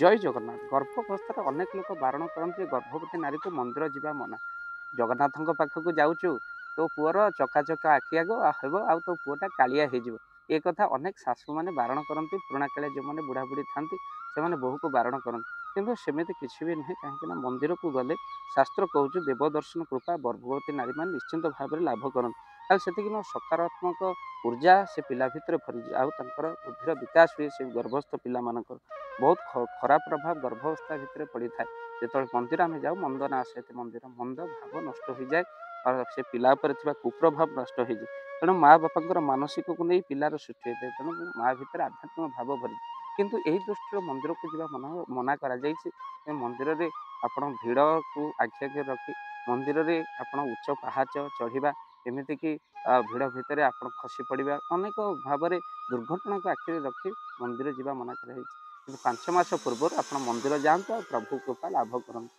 ଜୟ ଜଗନ୍ନାଥ। ଗର୍ଭାବସ୍ଥାରେ ଅନେକ ଲୋକ ବାରଣ କରନ୍ତି ଗର୍ଭବତୀ ନାରୀକୁ ମନ୍ଦିର ଯିବା ମନା। ଜଗନ୍ନାଥଙ୍କ ପାଖକୁ ଯାଉଛୁ, ତୋ ପୁଅର ଚକାଚକା ଆଖି ଆଗ ହେବ, ଆଉ ତୋ ପୁଅଟା କାଳିଆ ହେଇଯିବ। ଏ କଥା ଅନେକ ଶାଶୁମାନେ ବାରଣ କରନ୍ତି। ପୁରୁଣା କାଳିଆ ଯେଉଁମାନେ ବୁଢ଼ାବୁଢ଼ୀ ଥାନ୍ତି ସେମାନେ ବୋହୂକୁ ବାରଣ କରନ୍ତି। କିନ୍ତୁ ସେମିତି କିଛି ବି ନୁହେଁ, କାହିଁକିନା ମନ୍ଦିରକୁ ଗଲେ ଶାସ୍ତ୍ର କହୁଛୁ ଦେବ ଦର୍ଶନ କୃପା ଗର୍ଭବତୀ ନାରୀମାନେ ନିଶ୍ଚିନ୍ତ ଭାବରେ ଲାଭ କରନ୍ତି। ଆଉ ସେତିକି ନୁହଁ, ସକାରାତ୍ମକ ଊର୍ଜା ସେ ପିଲା ଭିତରେ ଭରିଯାଏ, ଆଉ ତାଙ୍କର ବୁଦ୍ଧିର ବିକାଶ ହୁଏ। ସେ ଗର୍ଭସ୍ଥ ପିଲାମାନଙ୍କର ବହୁତ ଖରାପ ପ୍ରଭାବ ଗର୍ଭାବସ୍ଥା ଭିତରେ ପଡ଼ିଥାଏ। ଯେତେବେଳେ ମନ୍ଦିର ଆମେ ଯାଉ ମନ୍ଦ ନା ସହିତ ମନ୍ଦିର ମନ୍ଦ ଭାବ ନଷ୍ଟ ହୋଇଯାଏ, ଆଉ ସେ ପିଲା ଉପରେ ଥିବା କୁପ୍ରଭାବ ନଷ୍ଟ ହୋଇଯାଏ। ତେଣୁ ମା ବାପାଙ୍କର ମାନସିକକୁ ନେଇ ପିଲାର ସୃଷ୍ଟି ହୋଇଥାଏ। ତେଣୁ ମା ଭିତରେ ଆଧ୍ୟାତ୍ମିକ ଭାବ ଭରିଯାଏ। କିନ୍ତୁ ଏହି ଦୃଷ୍ଟିରୁ ମନ୍ଦିରକୁ ଯିବା ମନା କରାଯାଇଛି। ମନ୍ଦିରରେ ଆପଣ ଭିଡ଼କୁ ଆଖି ଆଗରେ ରଖି ମନ୍ଦିରରେ ଆପଣ ଉଚ୍ଚ ପାହାଚ ଚଢ଼ିବା, ଏମିତିକି ଭିଡ଼ ଭିତରେ ଆପଣ ଖସି ପଡ଼ିବା, ଅନେକ ଭାବରେ ଦୁର୍ଘଟଣାକୁ ଆଖିରେ ରଖି ମନ୍ଦିର ଯିବା ମନା କରାଯାଇଛି। କିନ୍ତୁ 5 ମାସ ପୂର୍ବରୁ ଆପଣ ମନ୍ଦିର ଯାଆନ୍ତୁ ଆଉ ପ୍ରଭୁ କୃପା ଲାଭ କରନ୍ତୁ।